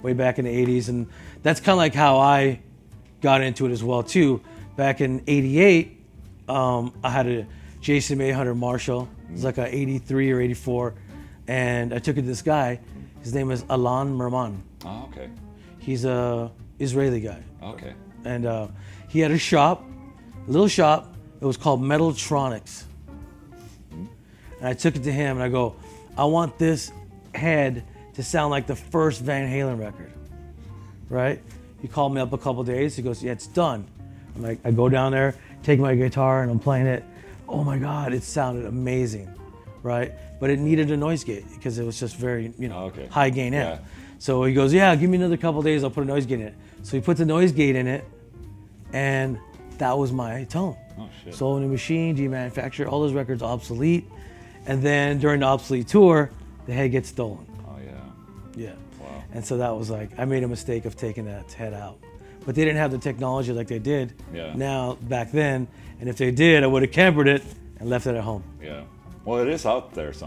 way back in the 80s. And that's kind of like how I got into it as well, too. Back in 88, I had a Jason Mayhunter Marshall. It was like a 83 or 84. And I took it to this guy. His name is Alan Merman. Oh, okay. He's a Israeli guy. Okay. And he had a shop, a little shop. It was called Metaltronics. And I took it to him and I go, I want this head to sound like the first Van Halen record, right? He called me up a couple days. He goes, yeah, it's done. I'm like, I go down there, take my guitar and I'm playing it. Oh my God, it sounded amazing, right? But it needed a noise gate because it was just very, high gain amp. Yeah. So he goes, yeah, give me another couple days, I'll put a noise gate in it. So he put the noise gate in it and that was my tone. Oh, shit. Sold in a machine, demanufactured, all those records obsolete. And then during the obsolete tour, the head gets stolen. Oh, yeah. Yeah. Wow. And so that was like, I made a mistake of taking that head out. But they didn't have the technology like they did now back then. And if they did, I would have campered it and left it at home. Yeah. Well, it is out there somewhere.